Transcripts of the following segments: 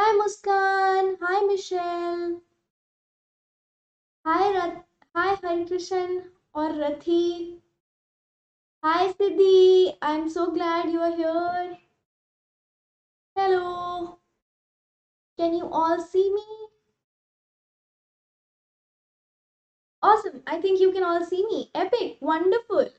Hi Muskan. Hi Michelle. Hi Harikrishan or Rathi. Hi Siddhi. I'm so glad you are here. Hello. Can you all see me? Awesome. I think you can all see me. Epic. Wonderful.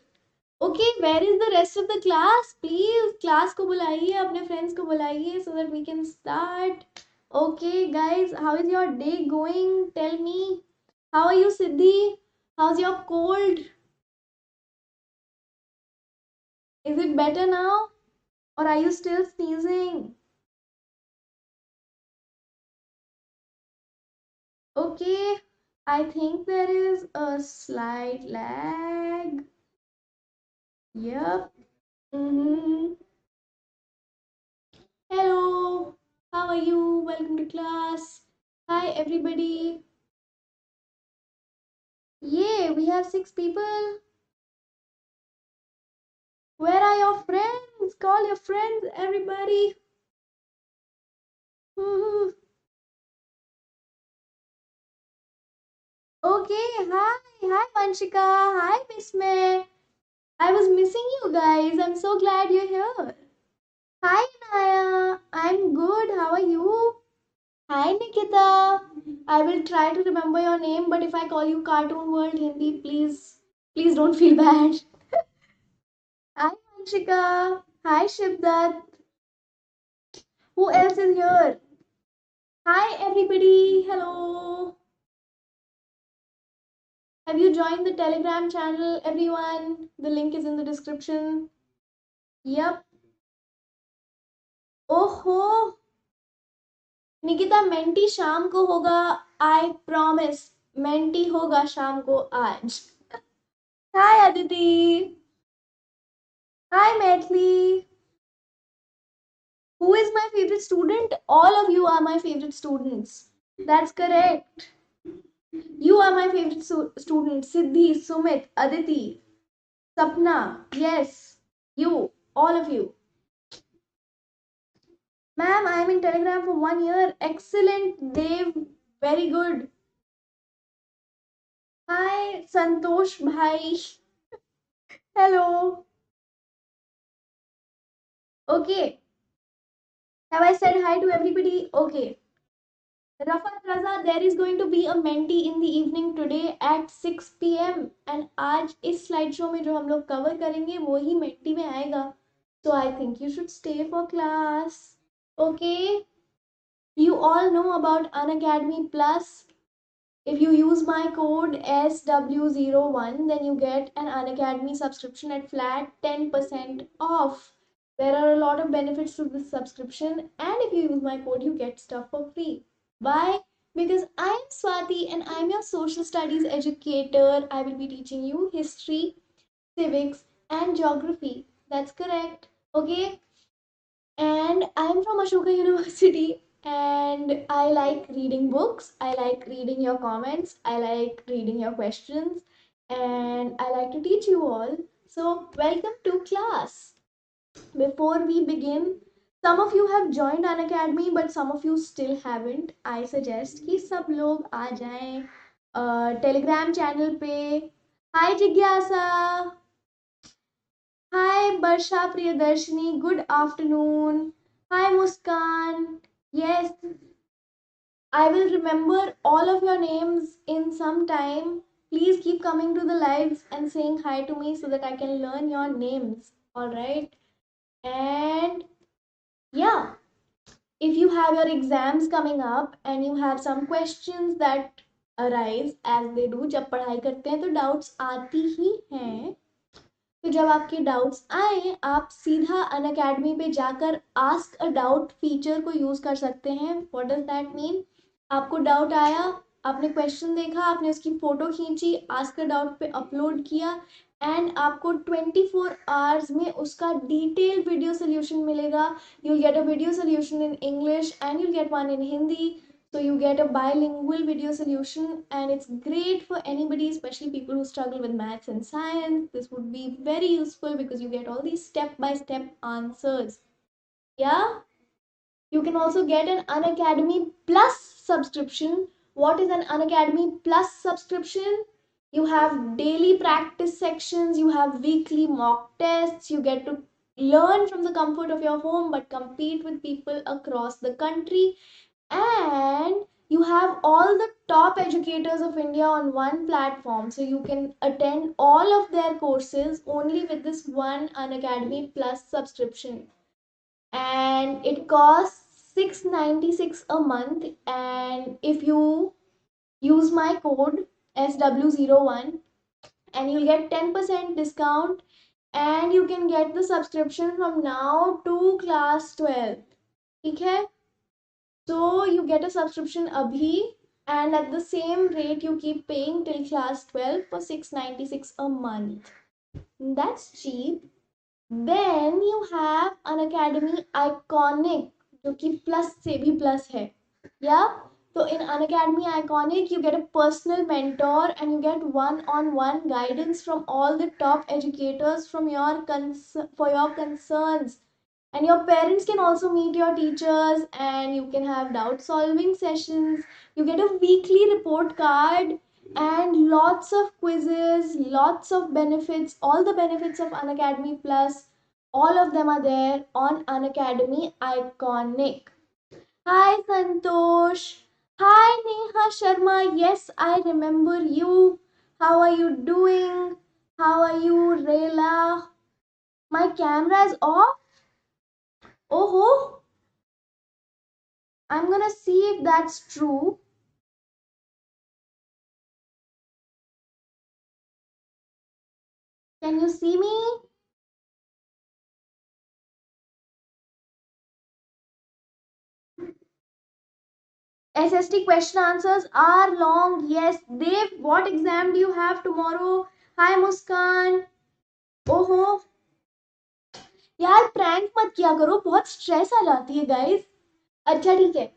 Okay, where is the rest of the class? Please, class को बुलाइए, अपने friends को बुलाइए so that we can start. Okay, guys, how is your day going? Tell me. How are you, Siddhi? How's your cold? Is it better now? Or are you still sneezing? Okay, I think there is a slight lag. Yep. Mm-hmm. Hello. How are you? Welcome to class. Hi, everybody. Yay, we have 6 people. Where are your friends? Call your friends, everybody. Woohoo. Okay, hi. Hi, Vanshika. Hi, Miss May. I was missing you guys. I'm so glad you're here. Hi, Naya. I'm good. How are you? Hi, Nikita. I will try to remember your name, but if I call you Cartoon World Hindi, please don't feel bad. Hi, Vanshika. Hi, Shivdat. Who else is here? Hi, everybody. Hello. Have you joined the Telegram channel, everyone? The link is in the description. Yep. ओहो, Nikita mentee शाम को होगा. I promise mentee होगा शाम को आज. हाय अदिति. हाय Maithili. Who is my favorite student? All of you are my favorite students. That's correct. You are my favorite student. Siddhi, Sumit, Aditi, Sapna. Yes, you. All of you. Ma'am, I am in Telegram for 1 year. Excellent, Dev. Very good. Hi, Santosh Bhai. Hello. Okay. Have I said hi to everybody? Okay. Rafat Raza, there is going to be a menti in the evening today at 6 p.m. and आज इस slide show में जो हम लोग cover करेंगे वो ही mentee में आएगा. So I think you should stay for class. Okay. You all know about Unacademy Plus. If you use my code SW01, then you get an Unacademy subscription at flat 10% off. There are a lot of benefits to this subscription, and if you use my code, you get stuff for free. Why? Because I am Swati and I am your social studies educator. I will be teaching you history, civics, and geography. That's correct. Okay. And I'm from Ashoka University and I like reading books. I like reading your comments. I like reading your questions. And I like to teach you all. So, welcome to class. Before we begin, some of you have joined Unacademy, but some of you still haven't. I suggest कि सब लोग आ जाएं Telegram channel पे. Hi Jigyasa. Hi Barsha Priyadarshini. Good afternoon. Hi Muskan. Yes, I will remember all of your names in some time. Please keep coming to the lives and saying hi to me so that I can learn your names. All right. And yeah, if you have your exams coming up and you have some questions that arise as they do, जब पढ़ाई करते हैं तो doubts आती ही हैं. तो जब आपके डाउट्स आए आप सीधा अनअकैडमी पे जाकर आस्क अ डाउट फीचर को यूज कर सकते हैं. What does that mean? आपको डाउट आया, आपने क्वेश्चन देखा, आपने उसकी फोटो खींची, आस्क अ डाउट पे अपलोड किया एंड आपको 24 आवर्स में उसका डिटेल्ड वीडियो सोल्यूशन मिलेगा. you'll get a video solution in English and you'll get one in Hindi. So you get a bilingual video solution and it's great for anybody, especially people who struggle with maths and science. This would be very useful because you get all these step by step answers. Yeah. You can also get an Unacademy Plus subscription. What is an Unacademy Plus subscription? You have daily practice sections, you have weekly mock tests, you get to learn from the comfort of your home but compete with people across the country, and you have all the top educators of India on one platform, so you can attend all of their courses only with this one Unacademy Plus subscription. And it costs 696 a month, and if you use my code SW01, and you'll get 10% discount, and you can get the subscription from now to class 12. Okay, so you get a subscription abhi, and at the same rate you keep paying till class 12 for 696 a month. That's cheap. Then you have Unacademy Iconic, जो कि plus से भी plus है. Yeah, so in Unacademy Iconic you get a personal mentor and you get one-on-one guidance from all the top educators from for your concerns, and your parents can also meet your teachers, and you can have doubt solving sessions. You get a weekly report card and lots of quizzes, lots of benefits, all the benefits of Unacademy Plus. All of them are there on Unacademy Iconic. Hi Santosh. Hi Neha Sharma. Yes, I remember you. How are you doing? How are you, Rayla? My camera is off. Oh, I'm gonna see if that's true. Can you see me? SST question answers are long. Yes. Dev, what exam do you have tomorrow? Hi Muskan. ओहो यार, prank मत किया करो, बहुत stress आ जाती है guys. अच्छा ठीक है.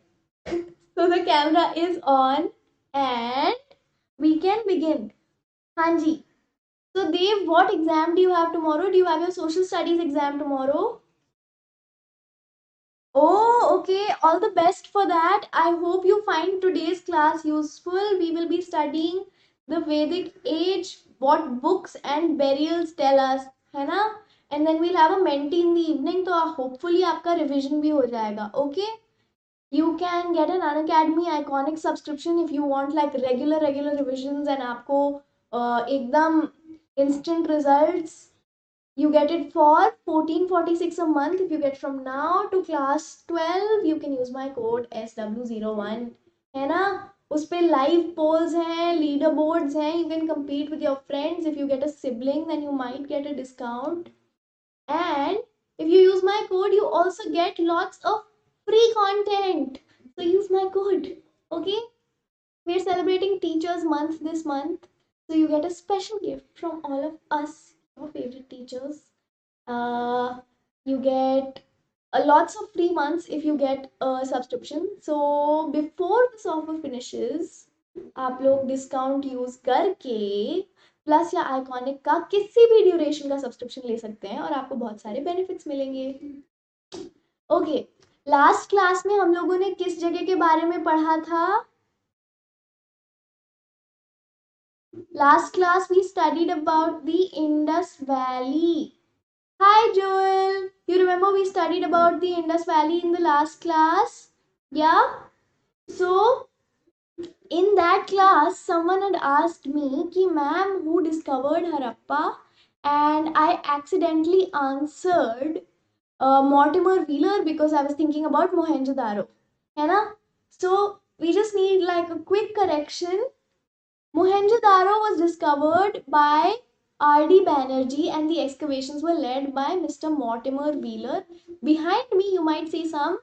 So the camera is on and we can begin. हाँ जी. So Dev, what exam do you have tomorrow? Do you have your social studies exam tomorrow? Oh, okay. All the best for that. I hope you find today's class useful. We will be studying the Vedic Age, what books and burials tell us, है ना? And then we'll have a mentee in the evening, तो hopefully आपका revision भी हो जाएगा. Okay? You can get an Unacademy Iconic subscription if you want like regular revisions and आपको एकदम instant results. You get it for 1446 a month. If you get from now to class 12, you can use my code SW01. है ना? उस पे live polls हैं, leaderboards हैं. You can compete with your friends. If you get a sibling, then you might get a discount. And if you use my code, you also get lots of free content. So use my code. Okay? We're celebrating Teachers Month this month. So you get a special gift from all of us, your favorite teachers. You get lots of free months if you get a subscription. So before this offer finishes, आप लोग discount use करके plus या iconic का किसी भी duration का subscription ले सकते हैं और आपको बहुत सारे बेनिफिट्स मिलेंगे. ओके, लास्ट क्लास में हम लोगों ने किस जगह के बारे में पढ़ा था? Last class we studied about the Indus Valley. Hi Joel, you remember we studied about the Indus Valley in the last class? Yeah? So, in that class, someone had asked me, ki ma'am, who discovered Harappa? And I accidentally answered Mortimer Wheeler because I was thinking about Mohenjo-daro. है ना? So, we just need like a quick correction. Mohenjo-daro was discovered by R.D. Banerjee and the excavations were led by Mr. Mortimer Wheeler. Behind me, you might see some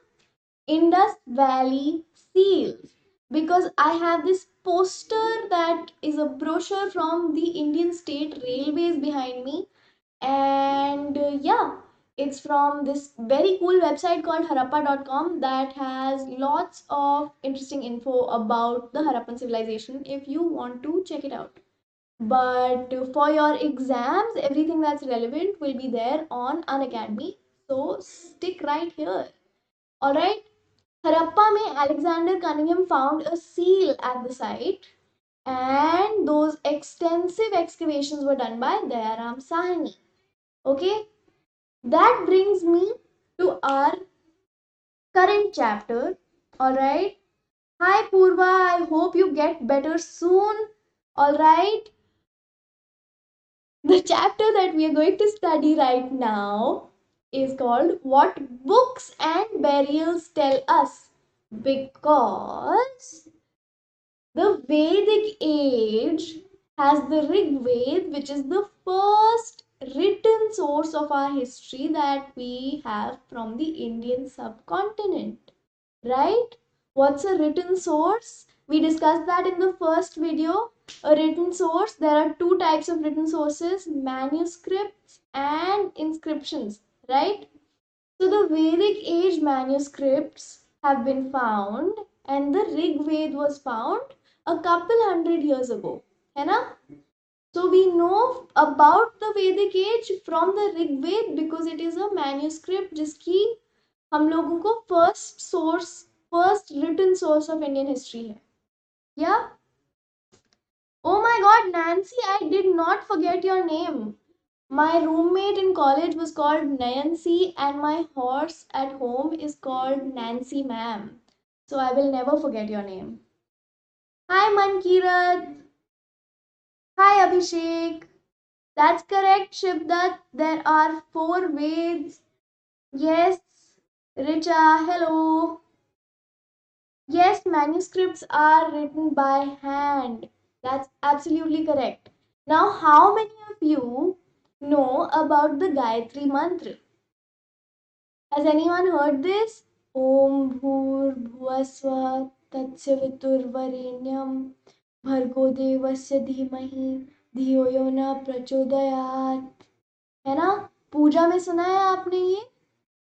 Indus Valley seals because I have this poster that is a brochure from the Indian State Railways behind me, and yeah, it's from this very cool website called harappa.com that has lots of interesting info about the Harappan civilization if you want to check it out. But for your exams, everything that's relevant will be there on Unacademy, so stick right here. All right. Harappa में Alexander Cunningham found a seal at the site, and those extensive excavations were done by Dayaram Sahni. Okay, that brings me to our current chapter. All right. Hi Purva, I hope you get better soon. All right. The chapter that we are going to study right now is called What Books and Burials Tell Us. Because the Vedic Age has the Rigveda, which is the first written source of our history that we have from the Indian subcontinent. Right? What's a written source? We discussed that in the first video. A written source, there are two types of written sources, manuscripts and inscriptions, right? So the Vedic age manuscripts have been found, and the Rig Veda was found a couple hundred years ago, है ना? So we know about the Vedic age from the Rig Veda because it is a manuscript जिसकी हम लोगों को first written source of Indian history है. Yeah? Oh my god, Nancy, I did not forget your name. My roommate in college was called Nancy, and my horse at home is called Nancy ma'am. So I will never forget your name. Hi Mankirat. Hi Abhishek. That's correct, Shivdat. There are 4 Veds. Yes. Richa, hello. Yes, manuscripts are written by hand. That's absolutely correct. Now, how many of you know about the Gayatri Mantra? Has anyone heard this? Om Bhur Bhuvasva Tatsaviturvarenyam Bhargo Devasya Dhimahi Dhiyo Yo Na Prachodayat. है ना? पूजा में सुना है आपने ये?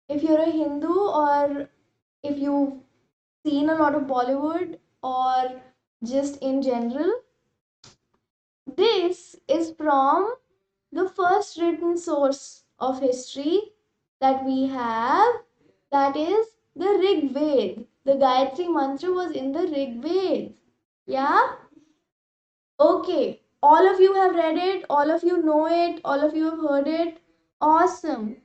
If you're a Hindu or if you've seen a lot of Bollywood or just in general, this is from the first written source of history that we have, that is the Rig Veda. The Gayatri Mantra was in the Rig Veda. Yeah? Okay. All of you have read it, all of you know it, all of you have heard it. Awesome.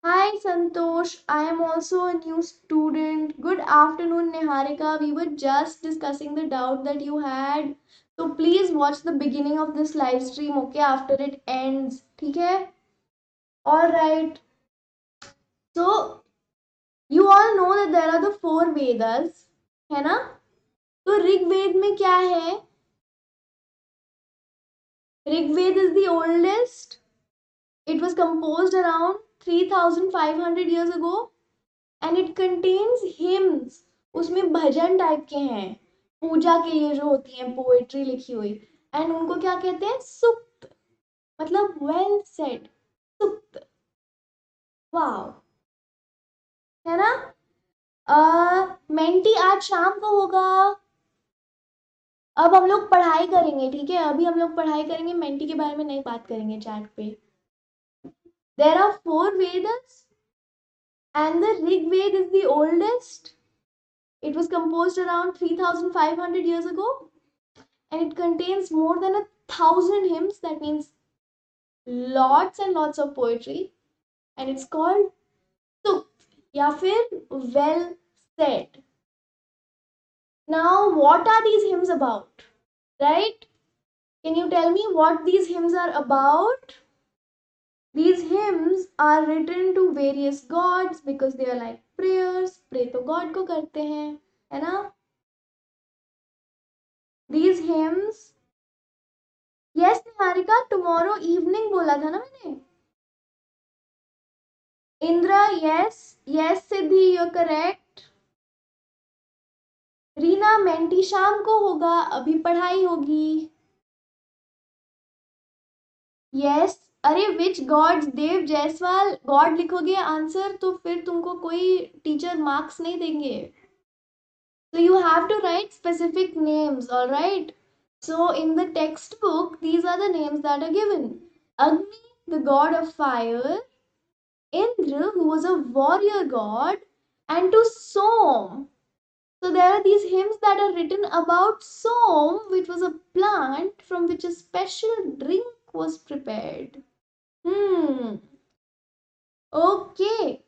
Hi Santosh, I am also a new student. Good afternoon Niharika. We were just discussing the doubt that you had. So please watch the beginning of this live stream, okay, after it ends. ठीक है? Alright. So you all know that there are the 4 Vedas, है ना? तो ऋग्वेद में क्या है? Rigveda is the oldest. It was composed around 3500 years ago and it contains hymns. उसमें भजन type के हैं, पूजा के लिए जो होती हैं, पोएट्री लिखी हुई, एंड उनको क्या कहते हैं? सुक्त. मतलब वेल सेड, सुक्त. वाओ, है ना? मेंटी आज शाम को होगा. अब हम लोग पढ़ाई करेंगे, ठीक है? अभी हम लोग पढ़ाई करेंगे, मेंटी के बारे में नहीं बात करेंगे चैट पे. There are 4 Vedas and the Rig Veda is the oldest. It was composed around 3500 years ago and it contains more than 1000 hymns. That means lots and lots of poetry, and it's called Sukt या फिर well said. Now, what are these hymns about? Right? Can you tell me what these hymns are about? These hymns are written to various gods because they are like prayers. Pray तो God को करते हैं, है ना? These hymns. Yes, Niharika, tomorrow evening बोला था ना मैंने. Indra, yes. Yes, Siddhi, you're correct. Reena, मेंटी शाम को होगा, अभी पढ़ाई होगी. Yes. अरे which gods? Dev Jaiswal, god लिखोगे आंसर तो फिर तुमको कोई टीचर मार्क्स नहीं देंगे. So you have to write specific names, all right? So in the textbook, these are the names that are given. Agni, the god of fire. Indra, who was a warrior god. And to Som, So there are these hymns that are written about som, which was a plant from which a special drink was prepared. Okay.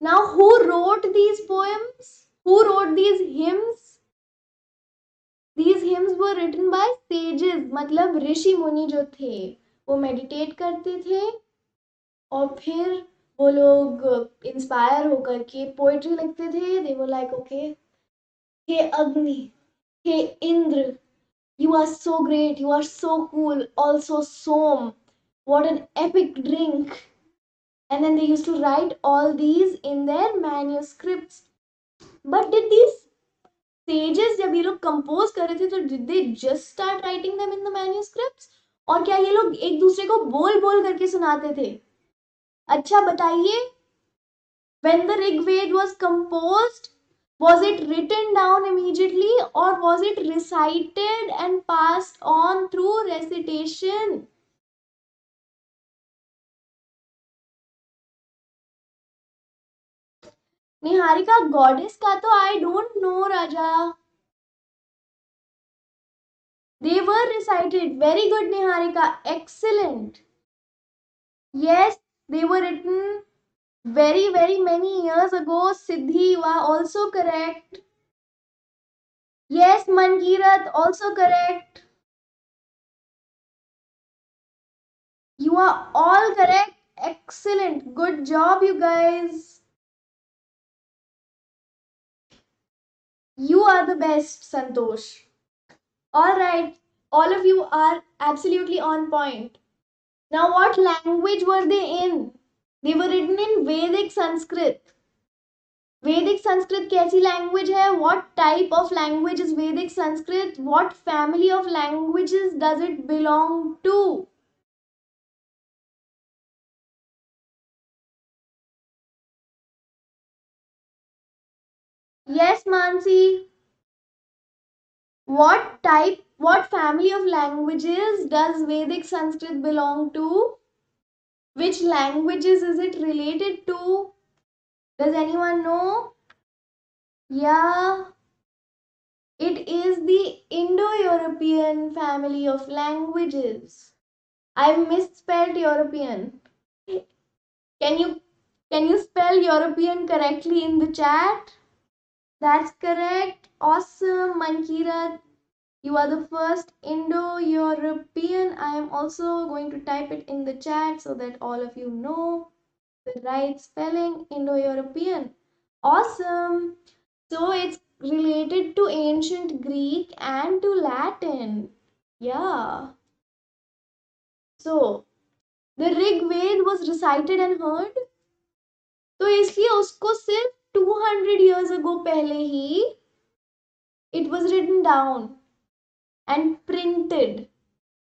Now, who wrote these poems? Who wrote these hymns? These hymns were written by sages, मतलब ऋषि मुनि जो थे वो meditate करते थे और फिर वो लोग इंस्पायर होकर के पोइट्री लिखते थे. They were like, okay, हे अग्नि, हे Indra, you are so great, you are so cool, also Som, what an epic drink. And then they used to write all these in their manuscripts. But did these sages, जब ये लोग compose कर रहे थे, तो did they just start writing them in the manuscripts? और क्या ये लोग एक दूसरे को बोल बोल करके सुनाते थे? अच्छा बताइए, when the Rigveda was composed, was it written down immediately or was it recited and passed on through recitation? Niharika, goddess का तो I don't know, Raja. They were recited. Very good, Niharika. Excellent. Yes, they were written very, very many years ago. Siddhi, you are also correct. Yes, Mankirat, also correct. You are all correct. Excellent. Good job, you guys. You are the best, Santosh. All right. All of you are absolutely on point. Now, what language were they in? They were written in Vedic Sanskrit. Vedic Sanskrit कैसी language है? What type of language is Vedic Sanskrit? What family of languages does it belong to? Yes, Mansi. What family of languages does Vedic Sanskrit belong to? Which languages is it related to? Does anyone know? Yeah, it is the Indo-European family of languages. I misspelled European. Can you can you spell European correctly in the chat? That's correct. Awesome, Mankirat. You are the first Indo-European. I am also going to type it in the chat so that all of you know the right spelling, Indo-European. Awesome. So it's related to ancient Greek and to Latin. Yeah. So the Rigveda was recited and heard. तो इसलिए उसको सिर्फ 200 years ago पहले ही it was written down and printed.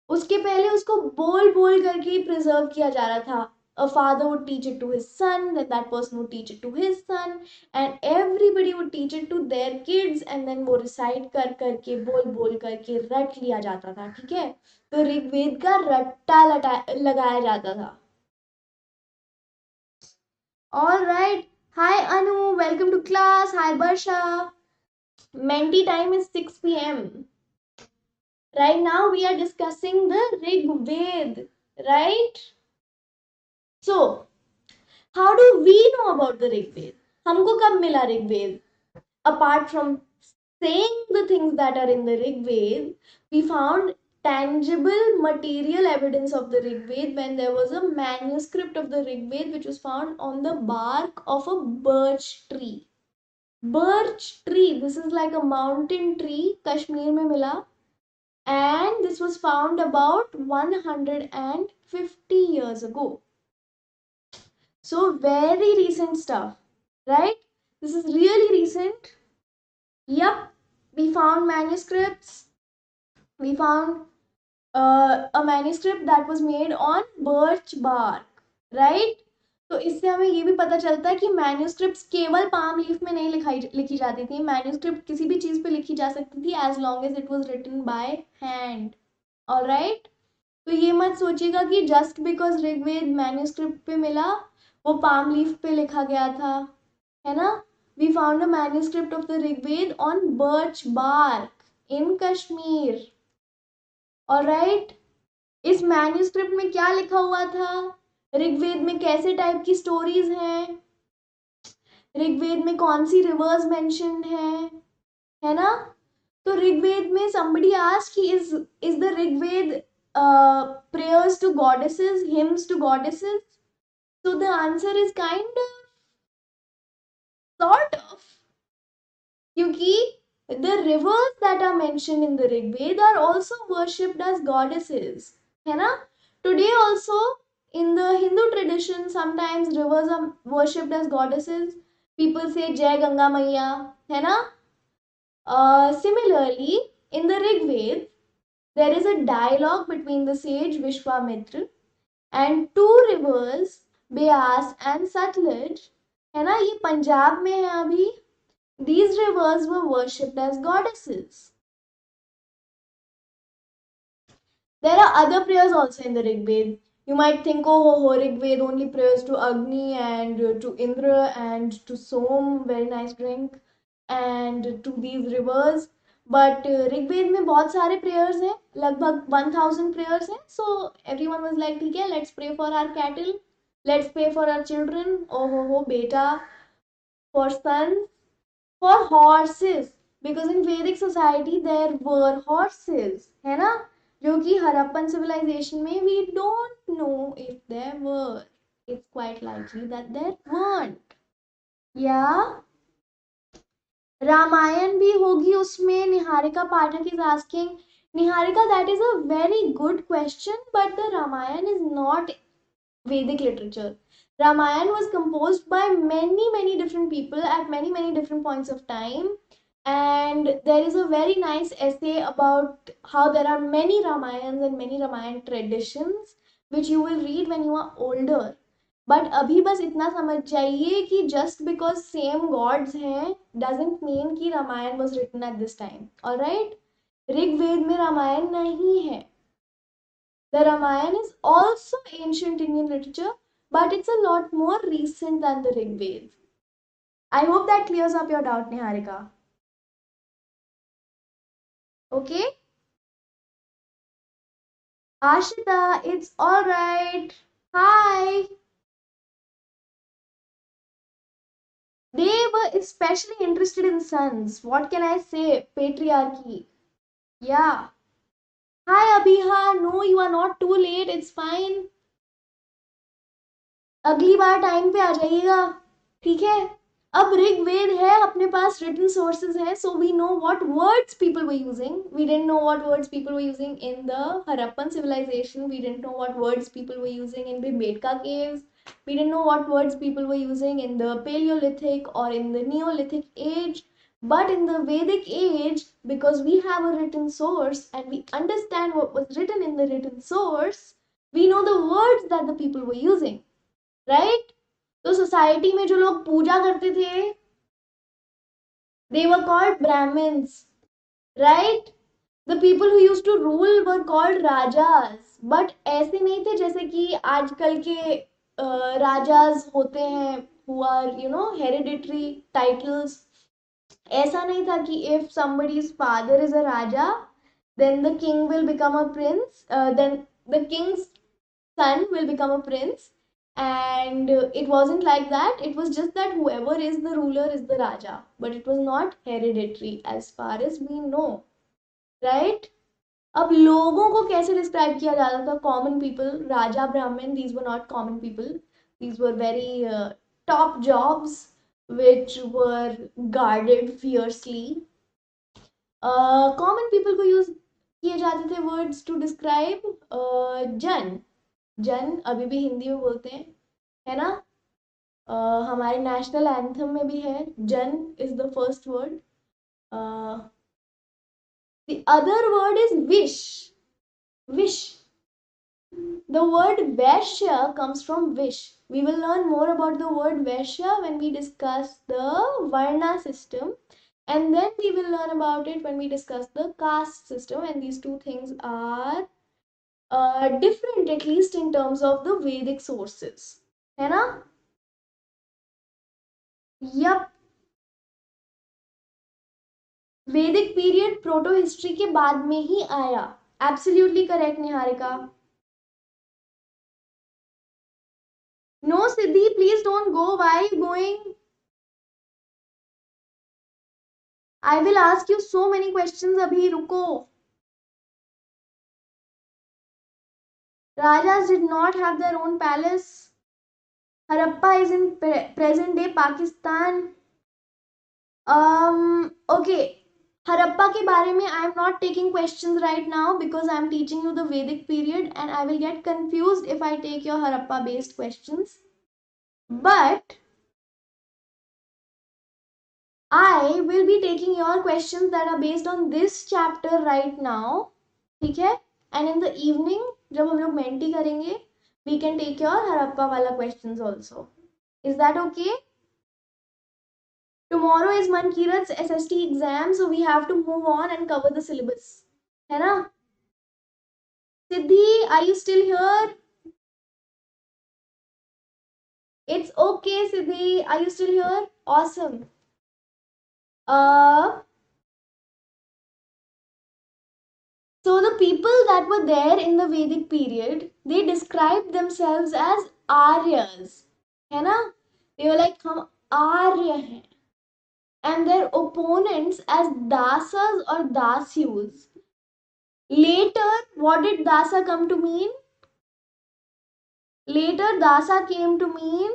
उसके पहले उसको बोल बोल करके ही प्रिजर्व किया जा रहा था. A father would teach it to his son, then that person would teach it to his son, and everybody would teach it to their kids, and then वो recite कर करके बोल बोल करके रट लिया जाता था. ठीक है, तो ऋग्वेद का रट्टा लगाया जाता था. All right. Hi Anu, welcome to class. Hi Barsha. Menti time is 6 p.m. Right now we are discussing the Rigveda, right? So, how do we know about the Rigveda? हमको कब मिला Rigveda? Apart from saying the things that are in the Rigveda, we found tangible material evidence of the Rigveda when there was a manuscript of the Rigveda which was found on the bark of a birch tree. Birch tree, this is like a mountain tree, Kashmir mein mila, and this was found about 150 years ago. So very recent stuff, right? This is really recent. Yep, we found manuscripts. We found a manuscript that was made on birch bark, right? तो इससे हमें ये भी पता चलता है कि manuscripts केवल पाम लीफ में नहीं लिखी जाती थी. मैन्यूस्क्रिप्ट किसी भी चीज पे लिखी जा सकती थी as long as it was written by hand. Alright, तो ये मत सोचिएगा कि जस्ट बिकॉज ऋग्वेद मैन्यूस्क्रिप्ट पे मिला वो पाम लीफ पे लिखा गया था. है ना. We found a manuscript of the Rigveda on birch bark in Kashmir. Alright. इस मैन्यूस्क्रिप्ट में क्या लिखा हुआ था, ऋग्वेद में कैसे टाइप की स्टोरीज हैं, ऋग्वेद में कौन सी रिवर्स मेंशन्ड है ना. तो ऋग्वेद में somebody asked कि is the Rigveda prayers to goddesses, hymns to goddesses? So the answer is kind of, sort of, क्योंकि the rivers that are mentioned in the Rigveda are also worshipped as goddesses, है ना. Today also in the Hindu tradition sometimes rivers are worshipped as goddesses. People say Jai Ganga Maiya, है ना. Similarly, in the Rigveda there is a dialogue between the sage Vishwamitra and two rivers Beas and Satluj, है ना. ये पंजाब में है अभी. These rivers were worshipped as goddesses. There are other prayers also in the Rigveda. You might think, oh, Rigveda only prayers to Agni and to Indra and to Som, very nice drink, and to these rivers. But Rigveda में बहुत सारे prayers हैं, लगभग 1000 prayers हैं. So everyone was like, ठीक है, let's pray for our cattle, let's pray for our children, oh beta, for sons, for horses, because in Vedic society there were horses, है ना, जो कि हड़प्पन civilization में we don't know if there were. It's quite likely that there weren't. Yeah. Ramayan भी होगी उसमें. निहारिका पाठक is asking. Niharika, that is a very good question, but the Ramayana is not Vedic literature. Ramayana was composed by many different people at many different points of time, and there is a very nice essay about how there are many Ramayans and many Ramayana traditions which you will read when you are older. But अभी बस इतना समझ जाइए कि just because same gods हैं doesn't mean कि Ramayan was written at this time. Alright? Rigveda में रामायण नहीं है. The Ramayana is also ancient Indian literature, but it's a lot more recent than the Rigveda. I hope that clears up your doubt, Niharika. Okay? Ashita, it's alright. Hi. They were especially interested in sons. What can I say? Patriarchy. Yeah. Hi, Abhiha. No, you are not too late. It's fine. अगली बार time पे आ जाइएगा, ठीक है. अब ऋग्वेद है अपने पास, written sources है, so we know what words people were using. We didn't know what words people were using in the Harappan civilisation. We didn't know what words people were using in Bhimbetka caves. We didn't know what words people were using in the Paleolithic or in the Neolithic age. But in the Vedic age, because we have a written source and we understand what was written in the written source, we know the words that the people were using. Right. तो society में जो लोग पूजा करते थे, they were called Brahmins, right? The people who used to rule were called rajas. But ऐसे नहीं थे जैसे कि आजकल के राजाज होते हैं who are hereditary titles. ऐसा नहीं था कि if somebody's father is a raja, then the king will become a prince, then the king's son will become a prince. And it wasn't like that. It was just that whoever is the ruler is the raja, but it was not hereditary as far as we know, right? अब लोगों को कैसे describe किया जाता था? Common people, राजा, ब्राह्मण, these were not common people. These were very top jobs which were guarded fiercely. Common people को use किए जाते थे वर्ड्स टू डिस्क्राइब. जन, जन अभी भी हिंदी में बोलते हैं, है ना. हमारे नेशनल एंथम में भी है, जन is the first word. The other word is wish. Wish. The word Vaishya comes from wish. We will learn more about the word Vaishya when we discuss the Varna system, and then we will learn about it when we discuss the caste system, and these two things are different, at least in terms of the Vedic sources, है ना. Yup, वैदिक period proto history के बाद में ही आया। Absolutely correct Niharika. No Siddhi, please don't go, why you going? I will ask you so many questions, अभी रुको। Rajas did not have their own palace. Harappa is in present day Pakistan. Okay. Harappa के बारे में I am not taking questions right now because I am teaching you the Vedic period and I will get confused if I take your Harappa based questions. But I will be taking your questions that are based on this chapter right now. ठीक है? And in the evening जब हम लोग mentee करेंगे, we can take your Harappa वाला questions also. Is that okay? Tomorrow is Mankirat's SST exam, so we have to move on and cover the syllabus. है ना? Siddhi, are you still here? It's okay, Siddhi. Are you still here? Awesome. So the people that were there in the Vedic period, they described themselves as Aryas. है ना? They were like, हम आर्य हैं. And their opponents as dasas or dasyus. Later, what did dasa come to mean? Later, dasa came to mean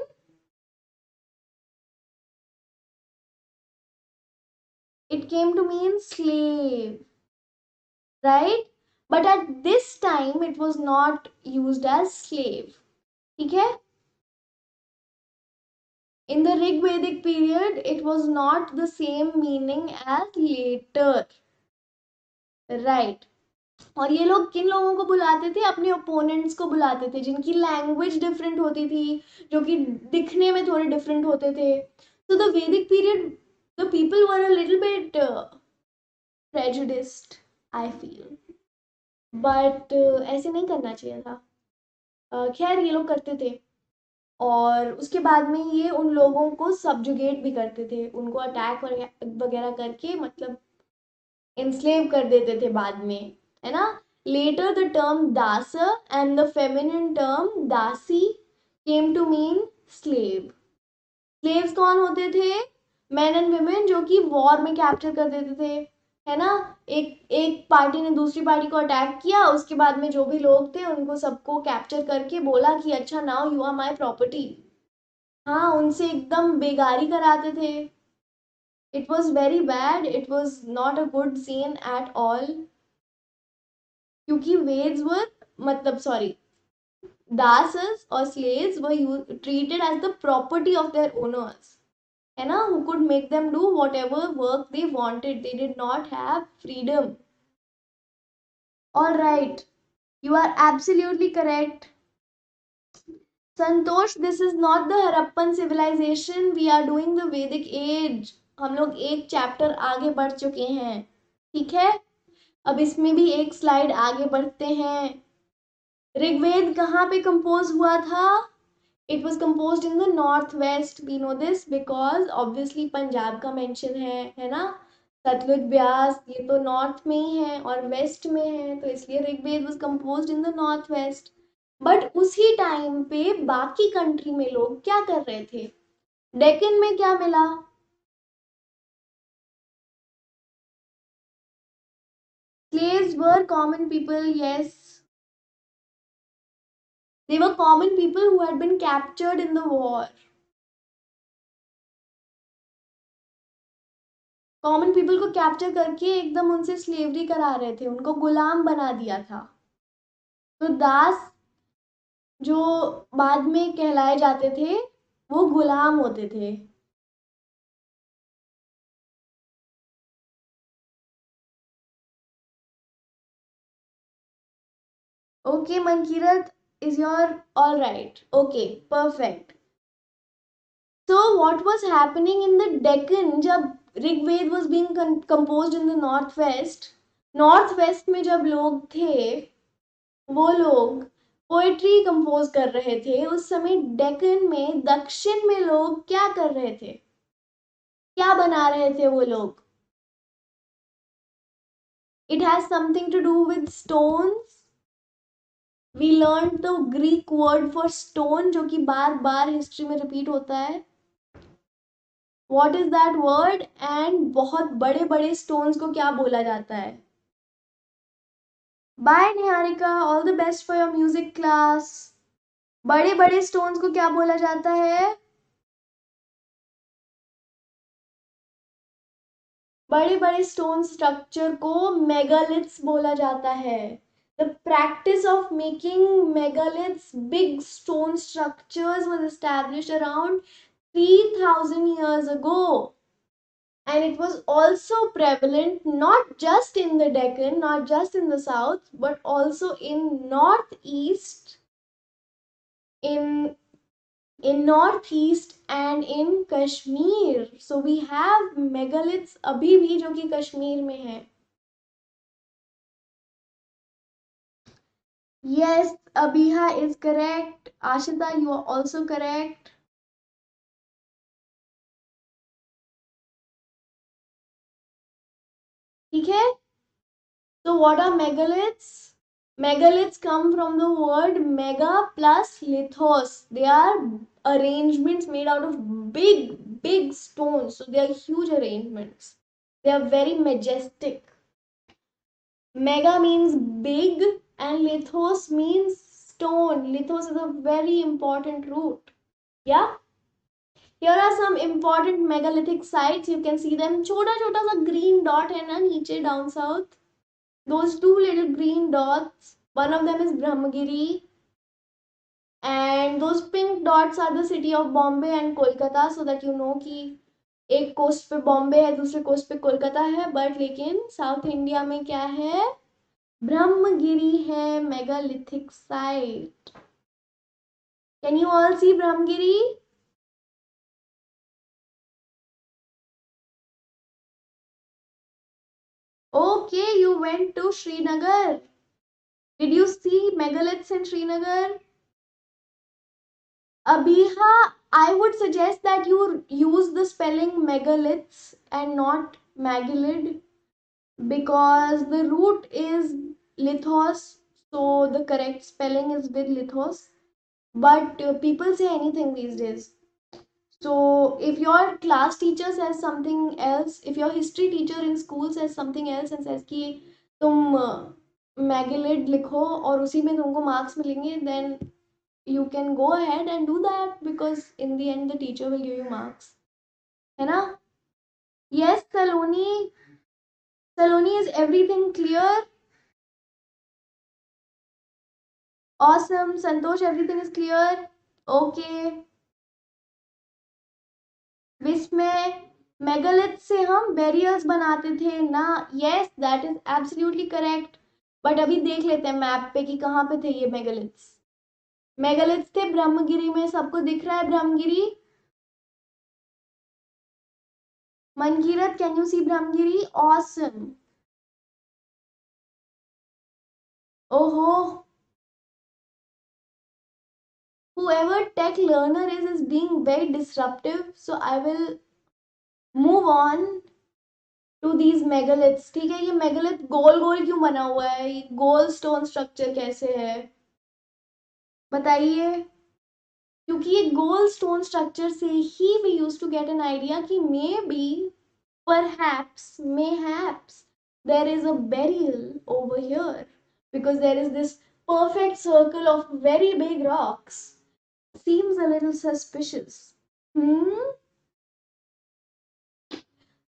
slave, right? But at this time, it was not used as slave. Okay? In the Rigvedic period, it was not the same meaning as later, right? और ये लोग किन लोगों को बुलाते थे? अपने opponents को बुलाते थे, जिनकी लैंग्वेज डिफरेंट होती थी, जो कि दिखने में थोड़े डिफरेंट होते थे. So the Vedic period, the people were a little bit prejudiced, I feel. But ऐसे नहीं करना चाहिए था. खैर ये लोग करते थे और उसके बाद में ये उन लोगों को सब्जुगेट भी करते थे, उनको अटैक वगैरह करके मतलब enslave कर देते थे बाद में, है ना? Later the term dasa and the feminine term dasi came to mean slave. Slaves कौन होते थे? Men and women जो कि war में कैप्चर कर देते थे, है ना? एक पार्टी ने दूसरी पार्टी को अटैक किया, उसके बाद में जो भी लोग थे उनको सबको कैप्चर करके बोला कि अच्छा now you are my property. हाँ, उनसे एकदम बेगारी कराते थे. It was very bad. It was not a good scene at all. क्योंकि वेद्स were मतलब sorry, dasas or slaves were treated as the property of their owners, है ना? Who could make them do whatever work they wanted. They did not have freedom. All right, you are absolutely correct. Santosh, this is not the Harappan civilization. We are doing the Vedic Age. हम लोग एक chapter आगे बढ़ चुके हैं, ठीक है? अब इसमें भी एक स्लाइड आगे बढ़ते हैं. ऋग्वेद कहाँ पे कंपोज हुआ था? It was composed in the north west. We know this because obviously Punjab का मेंशन है ना? सतलुज ब्यास ये तो नॉर्थ में ही है और वेस्ट में है, तो इसलिए Rigveda was composed in the north west. But उसी टाइम पे बाकी कंट्री में लोग क्या कर रहे थे? डेक्कन में क्या मिला? Slaves were common people, yes. They were common people who had been captured in the war. Common people को कैप्चर करके एकदम उनसे स्लेवरी करा रहे थे, उनको गुलाम बना दिया था. तो दास जो बाद में कहलाए जाते थे वो गुलाम होते थे. Okay Mankirat, is your all right? Okay perfect. So what was happening in the Deccan जब Rigveda was being composed in the northwest में जब लोग थे वो लोग पोएट्री कंपोज कर रहे थे. उस समय डेक्कन में दक्षिण में लोग क्या कर रहे थे? क्या बना रहे थे वो लोग? It has something to do with stones. We learned the Greek word for stone जो कि बार बार हिस्ट्री में रिपीट होता है. What is that word? And बहुत बड़े बड़े stones को क्या बोला जाता है? Bye Niharika, all the best for your music class. बड़े बड़े stones को क्या बोला जाता है? बड़े बड़े स्टोन स्ट्रक्चर को मेगालिथ्स बोला जाता है. The practice of making megaliths, big stone structures, was established around 3000 years ago. And it was also prevalent not just in the Deccan, not just in the south, but also in northeast, in northeast and in Kashmir. So we have megaliths अभी भी जो कि कश्मीर में है. Yes, Abhiha is correct. Ashita, you are also correct. ठीक है? So what are megaliths? Megaliths come from the word mega plus lithos. They are arrangements made out of big stones. So they are huge arrangements. They are very majestic. Mega means big and lithos means stone. Lithos is a very important root. Yeah? Here are some important megalithic sites. You can see them. छोटा छोटा सा green dot है ना नीचे down south. Those two little green dots. One of them is Brahmagiri. And those pink dots are the city of Bombay and Kolkata, so that you know कि एक coast पे बॉम्बे है, दूसरे कोस्ट पे कोलकाता है. बट लेकिन साउथ इंडिया में क्या है? ब्रह्मगिरी है megalithic site. Can you all see Brahmagiri? Okay, you went to Srinagar. Did you see megaliths in Srinagar? Abhiha, I would suggest that you use the spelling megaliths and not megalid, because the root is lithos, so the correct spelling is with lithos. But people say anything these days. So if your class teacher says something else, if your history teacher in school says something else and says कि तुम megalid लिखो और उसी में तुमको marks मिलेंगे, then you can go ahead and do that, because in the end the teacher will give you marks. है ना? Yes, Saloni. Saloni, is everything clear? Awesome. Santosh, everything is clear? Okay. विस्मय, megalith से हम barriers बनाते थे ना? Yes, that is absolutely correct. But अभी देख लेते हैं मैप पे कि कहाँ पे थे ये मेगालिथ्स. मेगालिथ्स थे ब्रह्मगिरी में. सबको दिख रहा है Brahmagiri? Mankirat, can you see Brahmagiri? Awesome. ओहो, whoever tech learner is being very disruptive, so I will move on to these megaliths. ठीक है? ये मेगालिथ गोल गोल क्यों बना हुआ है? ये गोल स्टोन स्ट्रक्चर कैसे है बताइए? क्योंकि ये गोल स्टोन स्ट्रक्चर से ही we used to get an idea कि maybe, mayhaps there is a burial over here, because there is this perfect circle of very big rocks. Seems a little suspicious.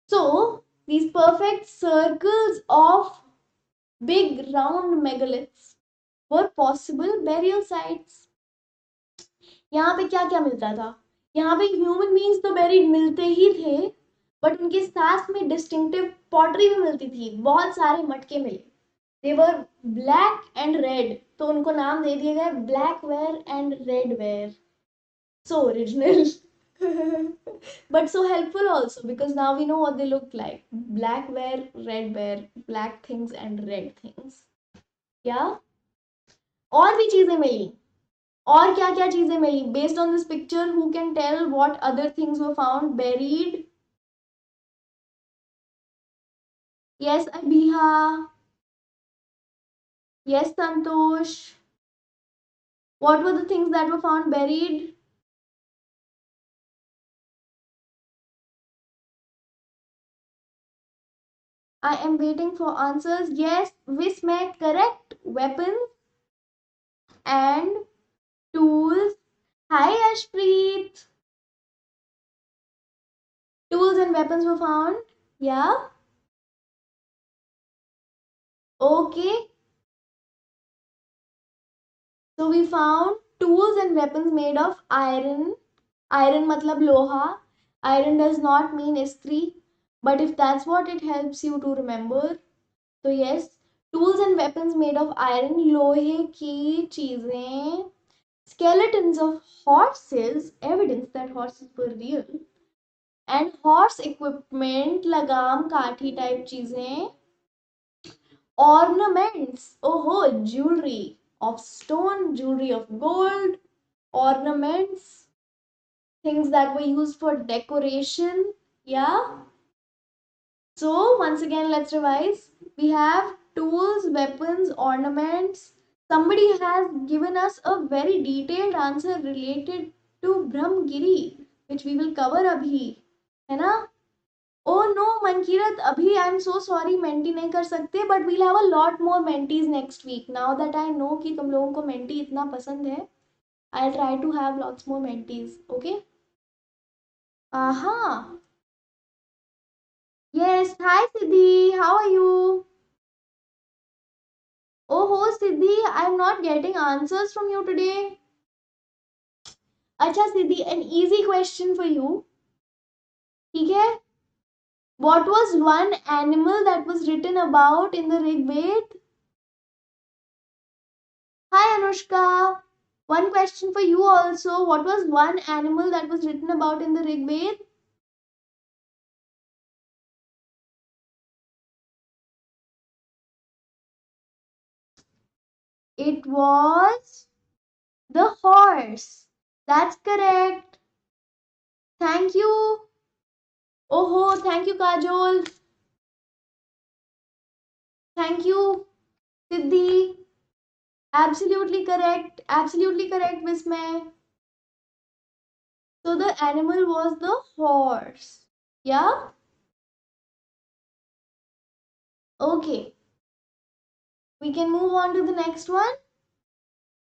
So these perfect circles of big round megaliths were possible burial sites. यहाँ पे क्या क्या मिलता था? यहाँ पे human beings तो buried मिलते ही थे, बट उनके साथ में डिस्टिंक्टिव पॉटरी भी मिलती थी. बहुत सारे मटके मिले. They were black and red, तो उनको नाम दे दिए गए black ware and red ware. So original. But so helpful also, because now we know what they look like. Black wear, red wear, black things and red things. क्या और भी चीजें मिली? और क्या क्या चीजें मिली? Based on this picture, who can tell what other things were found buried? Yes, Abhiha. Yes, Santosh. What were the things that were found buried? I am waiting for answers. Yes, Vismay, correct. Weapons and tools. Hi, Ashpreet. Tools and weapons were found. Yeah. Okay. So we found tools and weapons made of iron. Iron matlab loha. Iron does not mean istri. But if that's what it helps you to remember, so yes, tools and weapons made of iron, लोहे की चीजें, skeletons of horses, evidence that horses were real, and horse equipment, लगाम काठी type चीजें, ornaments, oh jewelry of stone, jewelry of gold, ornaments, things that were used for decoration. Yeah. So once again, let's revise. We have tools, weapons, ornaments. Somebody has given us a very detailed answer related to Brahmgiri, which we will cover abhi. है ना? Oh no, Mankirat, abhi I'm so sorry, menti नहीं कर सकते, but we'll have a lot more mentees next week. Now that I know कि तुम लोगों को menti इतना पसंद है, I'll try to have lots more mentees. Okay? Aha. Yes. Hi, Siddhi. How are you? Oh, Siddhi, I'm not getting answers from you today. Acha, Siddhi, an easy question for you. ठीक है? What was one animal that was written about in the Rigveda? Hi, Anushka. One question for you also. What was one animal that was written about in the Rigveda? It was the horse. That's correct. Thank you. Oh, thank you, Kajol. Thank you, Siddhi. Absolutely correct, Vismay. So the animal was the horse. Yeah? Okay. We can move on to the next one.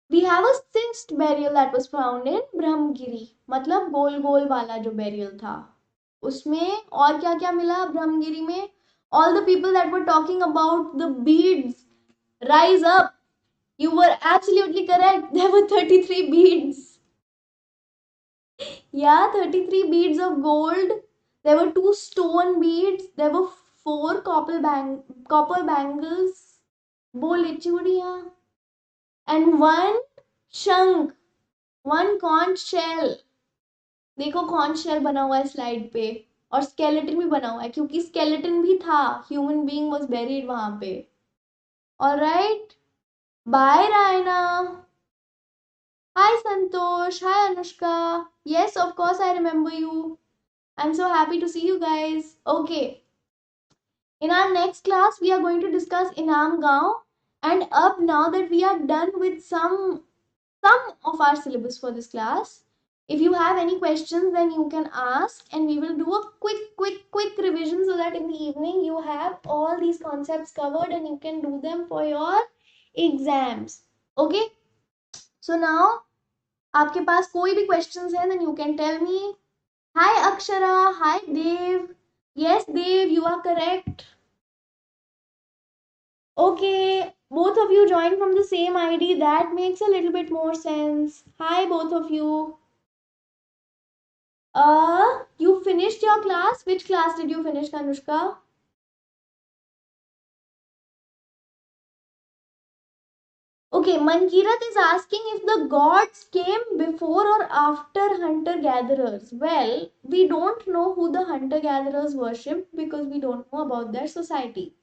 We have a sixth burial that was found in Brahmgiri. मतलब गोल गोल वाला जो burial था. उसमें और क्या क्या मिला ब्रह्मगिरी में? All the people that were talking about the beads, rise up. You were absolutely correct. There were 33 beads. Yeah, 33 beads of gold. There were two stone beads. There were four copper bangles, bole chudiyaan, and one शंख, one conch shell. देखो conch shell बना हुआ है slide पे और skeleton भी बना हुआ है क्योंकि skeleton भी था. Human being was buried वहां पे. All right. Bye, Raina. Hi, Santosh. Hi, Anushka. Yes, of course I remember you. I'm so happy to see you guys. Okay. In our next class, we are going to discuss Inam Gaon. And up now that we are done with some of our syllabus for this class, if you have any questions, then you can ask, and we will do a quick revision so that in the evening you have all these concepts covered and you can do them for your exams. Okay? So now, आपके पास कोई भी questions है, then you can tell me. Hi Akshara. Hi Dev. Yes, Dev, you are correct. Okay, both of you joined from the same ID. That makes a little bit more sense. Hi, both of you. You finished your class? Which class did you finish, Kanushka? Okay, Mankirat is asking if the gods came before or after hunter-gatherers. Well, we don't know who the hunter-gatherers worshipped because we don't know about their society.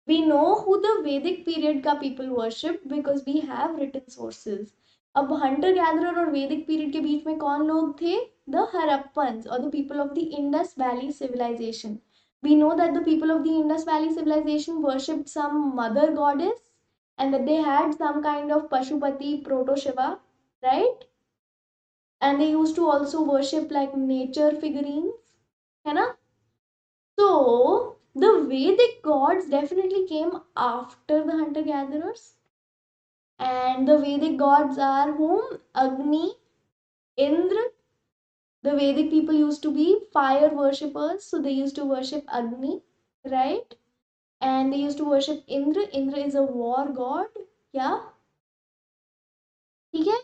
We know who the Vedic period का people worshipped because we have written sources. अब hunter gatherer और Vedic period के बीच में कौन लोग थे? The Harappans or the people of the Indus Valley civilization. We know that the people of the Indus Valley civilization worshipped some mother goddess and that they had some kind of Pashupati proto Shiva, right? And they used to also worship like nature figurines, है ना? So the Vedic gods definitely came after the hunter gatherers, and the Vedic gods are whom? Agni, Indra. The Vedic people used to be fire worshippers, so they used to worship Agni, right? And they used to worship Indra. Indra is a war god. Yeah, ठीक है?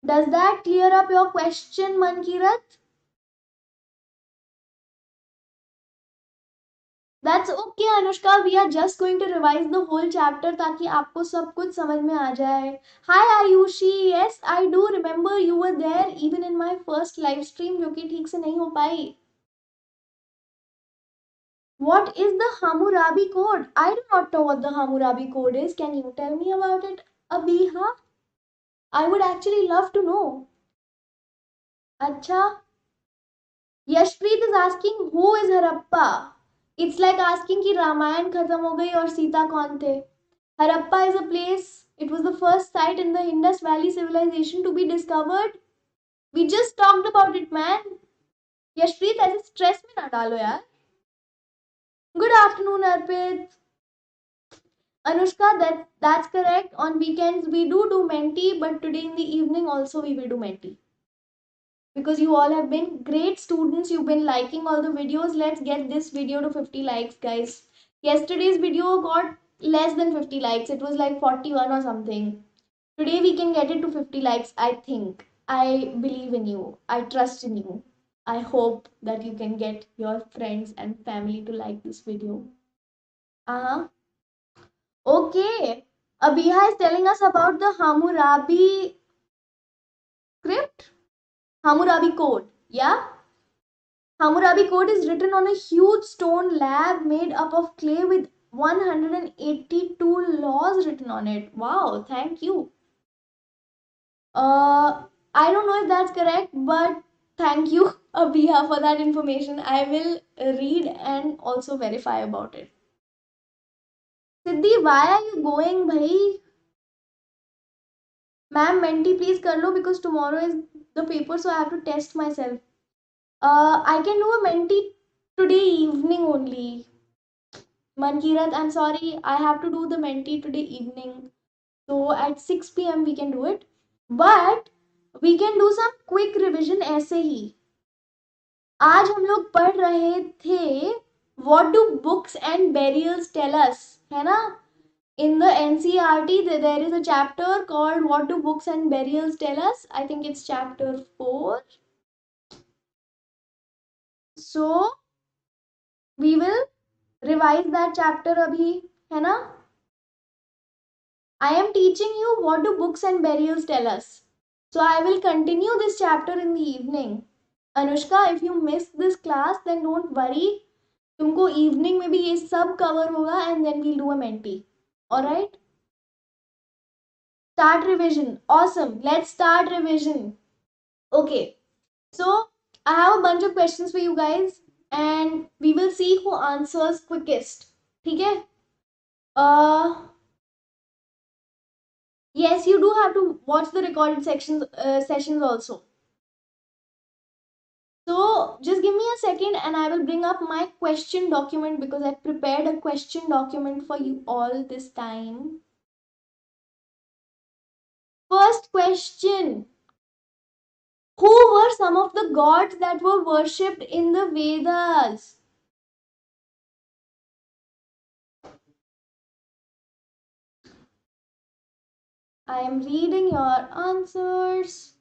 Does that clear up your question, Mankirat? That's okay, Anushka. We are just going to revise the whole chapter ताकि आपको सब कुछ समझ में आ जाए. Hi Ayushi. Yes, I do remember you were there even in my first live stream जो कि ठीक से नहीं हो पाई. What is the Hammurabi code? I do not know what the Hammurabi code is. Can you tell me about it, Abiha? I would actually love to know. Acha. Yashpreet is asking who is Harappa. It's like asking कि रामायण खत्म हो गई और सीता कौन थे. Harappa is a place. It was the first site in the Indus Valley civilization to be discovered. We just talked about it, man. Yashpreet, ऐसे stress में ना डालो यार. Good afternoon, Arpit. Anushka, that's correct. On weekends we do menti, but today in the evening also we will do menti. Because you all have been great students, you've been liking all the videos. Let's get this video to 50 likes, guys. Yesterday's video got less than 50 likes. It was like 41 or something. Today we can get it to 50 likes, I think. I believe in you. I trust in you. I hope that you can get your friends and family to like this video. Uh-huh. Okay. Abiha is telling us about the Hammurabi script. Hammurabi code. Yeah? Hammurabi code is written on a huge stone slab made up of clay with 182 laws written on it. Wow, thank you. I don't know if that's correct, but thank you, Abiha, for that information. I will read and also verify about it. Siddhi, why are you going, bhai? Ma'am, menti please kar lo because tomorrow is the paper, so I have to test myself. I can do a menti today evening only. Mankirat, I'm sorry, I have to do the menti today evening. So at 6 p.m. we can do it. But we can do some quick revision ऐसे ही. आज हम लोग पढ़ रहे थे what do books and burials tell us, है ना? In the NCERT there is a chapter called what do books and burials tell us. I think it's chapter 4. So we will revise that chapter abhi, है ना? I am teaching you what do books and burials tell us. So I will continue this chapter in the evening. Anushka, if you missed this class, then don't worry. तुमको evening में भी ये सब cover होगा and then we'll do a menti. Alright? Start revision. Awesome. Let's start revision. Okay. So I have a bunch of questions for you guys and we will see who answers quickest. ठीक है? Yes, you do have to watch the recorded sessions also. So just give me a second and I will bring up my question document because I prepared a question document for you all this time. First question. Who were some of the gods that were worshipped in the Vedas? I am reading your answers.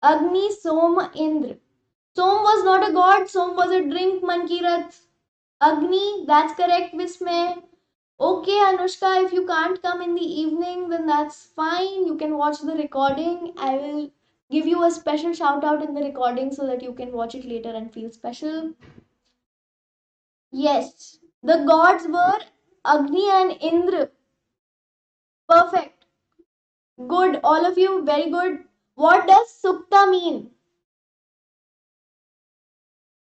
Agni, Soma, Indra. Som was not a god, Som was a drink, Mankirat. Agni, that's correct, Vismay. Okay, Anushka, if you can't come in the evening, then that's fine. You can watch the recording. I will give you a special shout out in the recording so that you can watch it later and feel special. Yes, the gods were Agni and Indra. Perfect. Good. All of you, very good. What does sukta mean?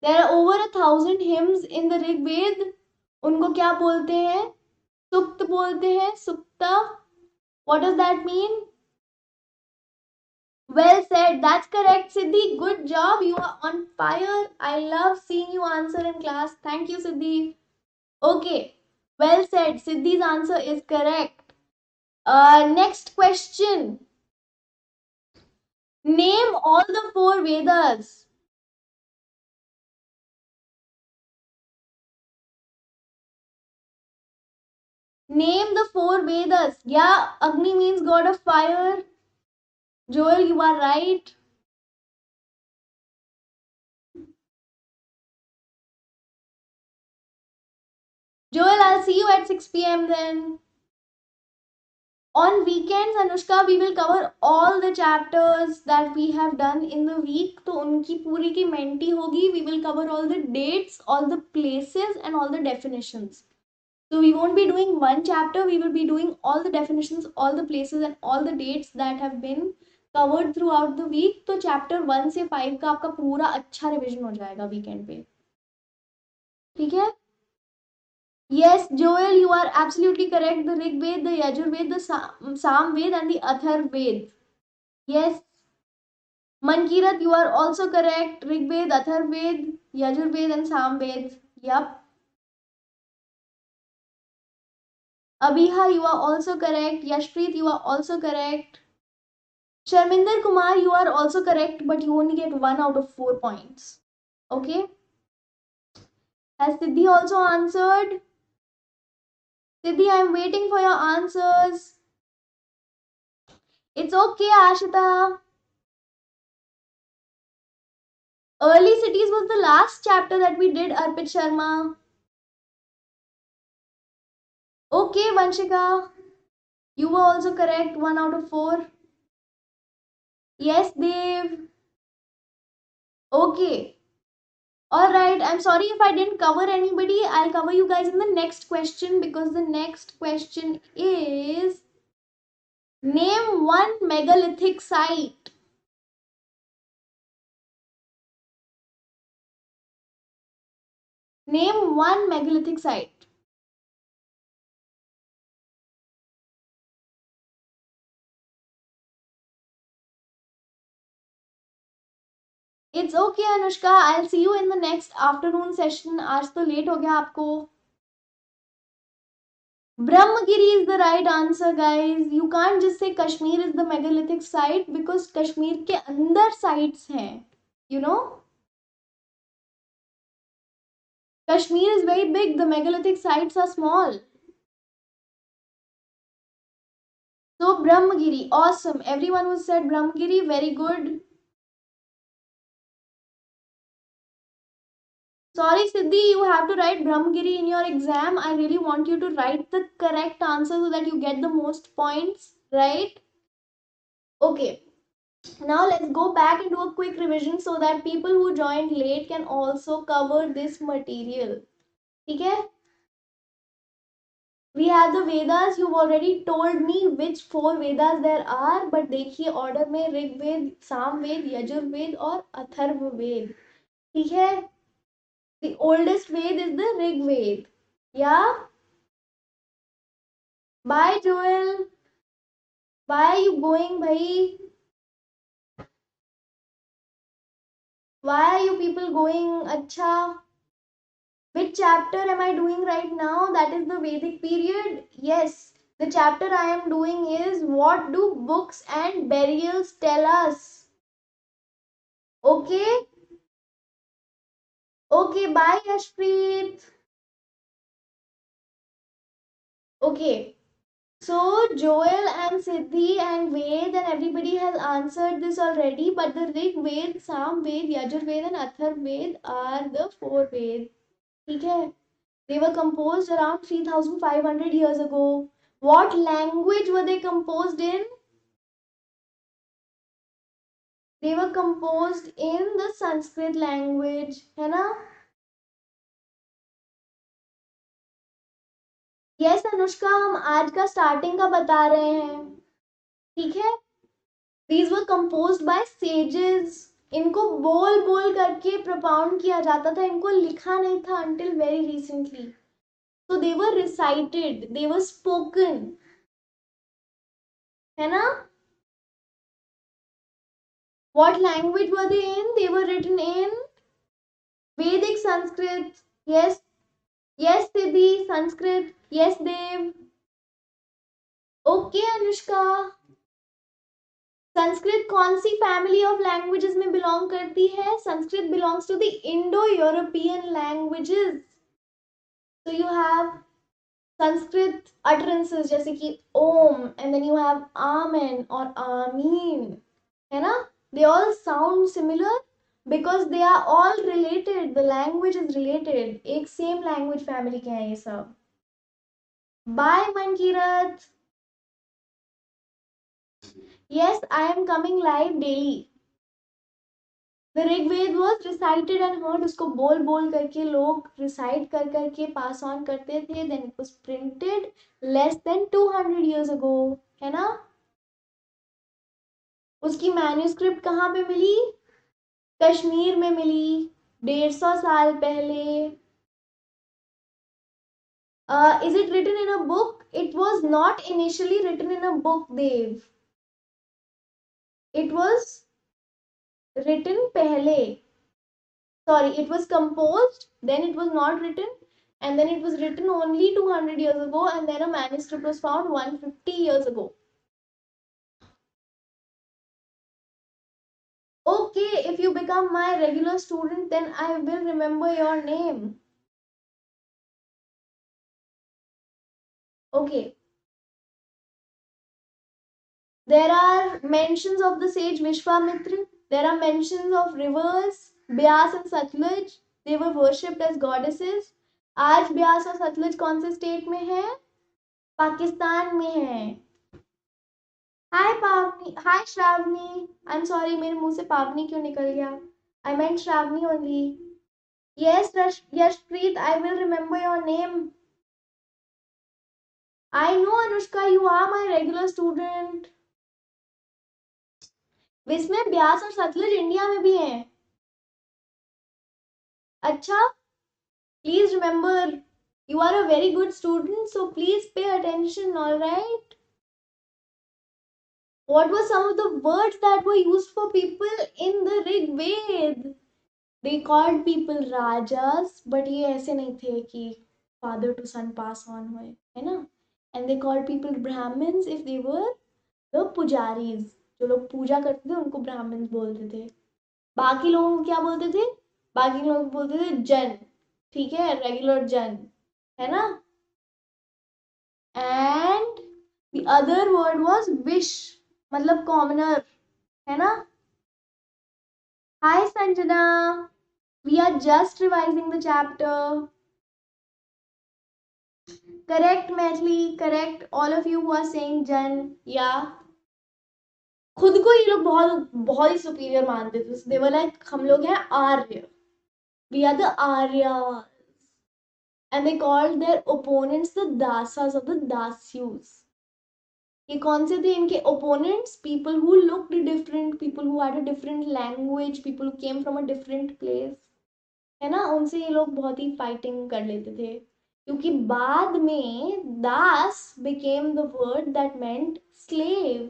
There are over 1,000 hymns in the Rigveda. उनको क्या बोलते हैं? सुक्त बोलते हैं. Sukta. What does that mean? Well said. That's correct, Siddhi. Good job. You are on fire. I love seeing you answer in class. Thank you, Siddhi. Okay. Well said. Siddhi's answer is correct. Next question. Name all the 4 Vedas. Name the 4 Vedas. Yeah, Agni means god of fire. Joel, you are right. Joel, I'll see you at 6 p.m. then. On weekends, Anushka, we will cover all the chapters that we have done in the week. तो उनकी पूरी की mentee होगी. We will cover all the dates, all the places, and all the definitions. So we won't be doing one chapter. We will be doing all the definitions, all the places, and all the dates that have been covered throughout the week. तो chapter 1 से 5 का आपका पूरा अच्छा revision हो जाएगा weekend पे. ठीक है? Yes, Joel, you are absolutely correct. The Rigveda, the Yajurveda, the Samaveda, and the Atharvaveda. Yes. Mankirat, you are also correct. Rigveda, Atharvaveda, Yajurveda, and Samaveda. Yup. Abhiha, you are also correct. Yashpreet, you are also correct. Sharminder Kumar, you are also correct, but you only get 1 out of 4 points. Okay? Has Siddhi also answered? Siddhi, I am waiting for your answers. It's okay, Ashita. Early cities was the last chapter that we did, Arpit Sharma. Okay, Vanshika. You were also correct, 1 out of 4. Yes, Dev. Okay. Alright, I'm sorry if I didn't cover anybody. I'll cover you guys in the next question because the next question is name one megalithic site. Name one megalithic site. It's okay, Anushka. I'll see you in the next afternoon session. आज तो late हो गया आपको. Brahmagiri is the right answer, guys. You can't just say Kashmir is the megalithic site because Kashmir के अंदर sites हैं. You know? Kashmir is very big. The megalithic sites are small. So Brahmagiri, awesome. Everyone who said Brahmagiri, very good. Sorry, Siddhi, you have to write Brahmagiri in your exam. I really want you to write the correct answer so that you get the most points, right? Okay. Now let's go back into a quick revision so that people who joined late can also cover this material. Okay? We have the Vedas. You've already told me which 4 Vedas there are, but देखिए order में ऋग्वेद, सामवेद, यजुर्वेद और अथर्ववेद. ठीक है? The oldest Ved is the Rigveda. Yeah? Bye, Joel. Why are you going, bhai? Why are you people going? Acha. Which chapter am I doing right now? That is the Vedic period. Yes. The chapter I am doing is what do books and burials tell us? Okay? Okay, bye, Ashpreet. Okay. So Joel and Siddhi and Ved and everybody has answered this already, but the Rig Ved, Sam Ved, Yajurveda and Atharvaveda are the 4 Ved. Okay? They were composed around 3,500 years ago. What language were they composed in? They were composed in the Sanskrit language. है ना? Yes Anushka, हम आज का starting का बता रहे हैं, ठीक है। These were composed by sages. इनको बोल बोल करके propound किया जाता था, इनको लिखा नहीं था until very recently. So they were recited, they were spoken, है ना? What language were they in? They were written in Vedic Sanskrit. Yes, yes Siddhi, Sanskrit. Yes Dev. Okay Anushka. Sanskrit कौन सी फैमिली ऑफ लैंग्वेजेस में belong करती है? Sanskrit belongs to the Indo European languages. So you have Sanskrit utterances जैसे कि Om, and then you have amen और आमीन, है ना? They all sound similar because they are all related, the language is related, एक सेम लैंग्वेज फैमिली के हैं ये सब. By Mankirat. Yes, I am coming live daily. The Rigveda was recited and heard. उसको बोल बोल करके लोग recite कर करके pass on करते थे. Then it was printed less than 200 years ago, है ना? उसकी manuscript कहाँ पे मिली? कश्मीर में मिली 150 साल पहले. Is it written in a book? It was not initially written in a book, Dev. It was written पहले. Sorry, it was composed, then it was not written, and then it was written only 200 years ago, and then a manuscript was found 150 years ago. Okay, if you become my regular student, then I will remember your name. Okay. There are mentions of the sage Vishwamitra. There are mentions of rivers, Byas and Satluj. They were worshipped as goddesses. आज ब्यास और सतलुज कौन से state में है? पाकिस्तान में है. Hi Pavani, hi Shravani. I am sorry, मेरे मुंह से पावनी क्यों निकल गया? I met Shravani only. Yes Yashpreet, I will remember your name. I know Anushka, you are my regular student. इसमें ब्यास और सतलुज इंडिया में भी हैं. अच्छा, please remember, you are a very good student, so please pay attention, all right? What were some of the words that were used for people in the Rigveda? They called people rajas, but ये ऐसे नहीं थे कि father to son pass on हुए, है ना? And they called people Brahmins if they were the pujaris. जो लोग पूजा करते थे उनको ब्राह्मण्स बोलते थे. बाकी लोगों को क्या बोलते थे? बाकी लोगों को बोलते थे जन. ठीक है, रेगुलर जन, है ना? And the other word was wish, मतलब commoner, है ना? Hi Sanjana, we are just revising the chapter. Correct Maithili, correct all of you who are saying Jan. Yeah. खुद को ये लोग बहुत बहुत ही सुपीरियर मानते थे. They were like, हम लोग हैं आर्य. We are the Aryas. And they called their opponents the dasas or the dasyus. ये कौन से थे इनके opponents? People who looked different, people who had a different language, people who came from a different place, है ना? उनसे ये लोग बहुत ही फाइटिंग कर लेते थे, क्योंकि बाद में दास became the word that meant slave.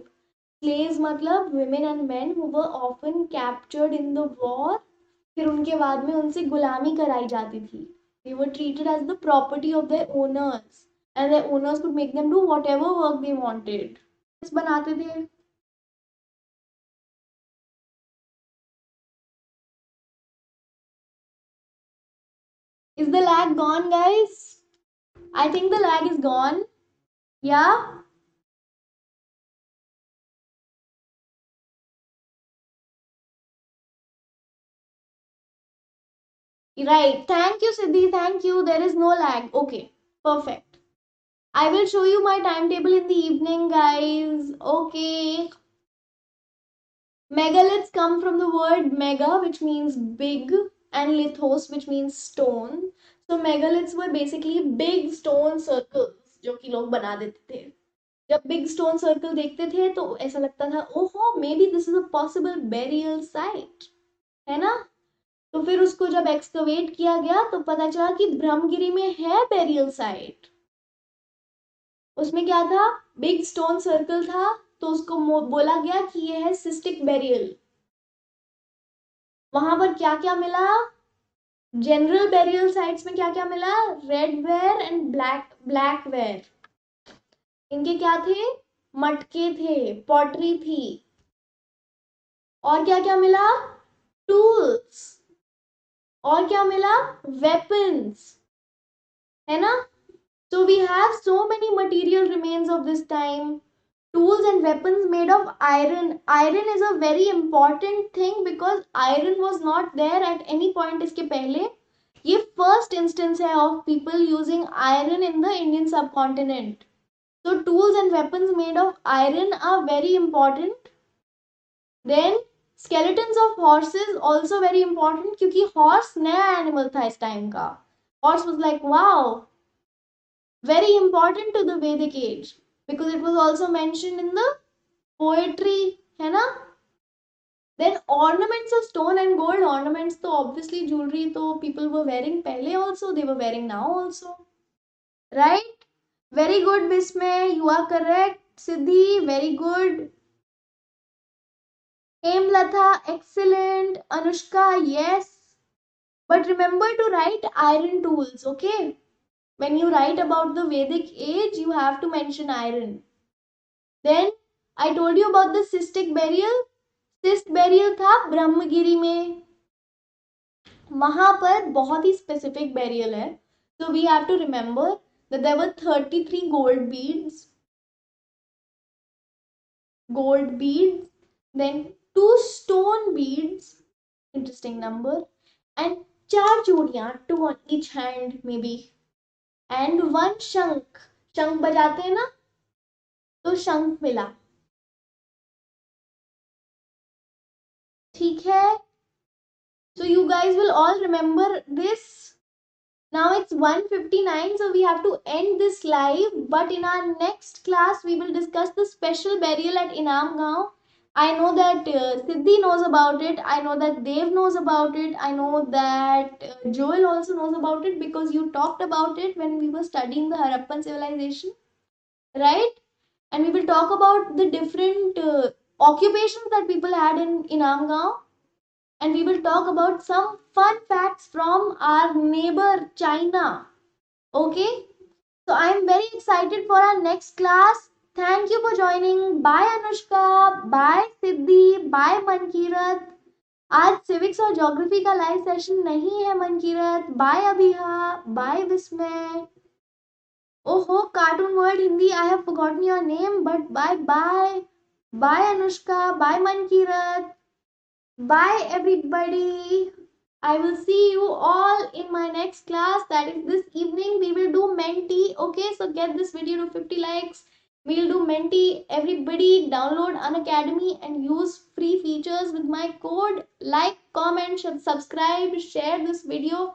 Slaves मतलब women and men who were often captured in the war. फिर उनके बाद में उनसे गुलामी कराई जाती थी. They were treated as the property of their owners, and their owners could make them do whatever work they wanted. बनाते थे. Is the lag gone, guys? I think the lag is gone. Yeah. Right. Thank you, Siddhi. Thank you. There is no lag. Okay. Perfect. I will show you my timetable in the evening, guys. Okay. Megaliths come from the word mega, which means big, and lithos, which means stone. So megaliths were basically big stone circles. जो कि लोग बना देते थे। जब big stone circle देखते थे तो ऐसा लगता था ओहो may be this is a possible burial site, है ना। तो फिर उसको जब एक्सकवेट किया गया तो पता चला कि ब्रह्मगिरी में है बेरियल साइट। उसमें क्या था, बिग स्टोन सर्कल था, तो उसको बोला गया कि ये है सिस्टिक बेरियल। वहां पर क्या क्या मिला, जनरल बेरियल साइट्स में क्या क्या मिला, red ware and black ware. इनके क्या थे, मटके थे, पॉटरी थी। और क्या क्या मिला, टूल्स। और क्या मिला, वेपन्स, है ना। So we have so many material remains of this time. Tools and weapons made of iron. Iron is a very important thing because iron was not there at any point इसके पहले। ये first instance है of people using iron in the Indian subcontinent. So tools and weapons made of iron are very important. Then skeletons of horses also very important क्योंकि horse नया animal था इस time का। Horse was like wow, very important to the Vedic age because it was also mentioned in the poetry, है ना। Then ornaments of stone and gold. Ornaments तो obviously jewelry तो people were wearing पहले also, they were wearing now also, right? Very good Bismay, you are correct. Siddhi, very good. Hemlatha, excellent. Anushka, yes. But remember to write iron tools, okay? When you write about the Vedic age, you have to mention iron. Then I told you about the cystic burial. Cyst burial था ब्रह्मगिरी में, वहां पर बहुत ही specific burial है. So we have to remember that there were 33 gold beads, then 2 stone beads, interesting number, and 4 चूड़ियां, 2 on each hand maybe, and 1 शंख. शंख बजाते हैं ना, तो शंख मिला, ठीक है. So you guys will all remember this. Now it's 1:59, so we have to end this live. But in our next class, we will discuss the special burial at Inam Gaon. I know that Siddhi knows about it. I know that Dev knows about it. I know that Joel also knows about it because you talked about it when we were studying the Harappan civilization, right? And we will talk about the different occupations that people had in Inam Gaon. And we will talk about some fun facts from our neighbor China. Okay, so I am very excited for our next class. Thank you for joining. Bye Anushka, bye Siddhi, bye Mankirat. आज civics और geography का live session नहीं है Mankirat. Bye अभिहा, bye विस्मय. Oh, Cartoon World Hindi, I have forgotten your name, but bye bye. Bye Anushka, bye Mankirat. Bye everybody. I will see you all in my next class, that is this evening. We will do Menti. Okay, so get this video to 50 likes. We'll do Menti. Everybody download Unacademy and use free features with my code. Like, comment, subscribe, share this video.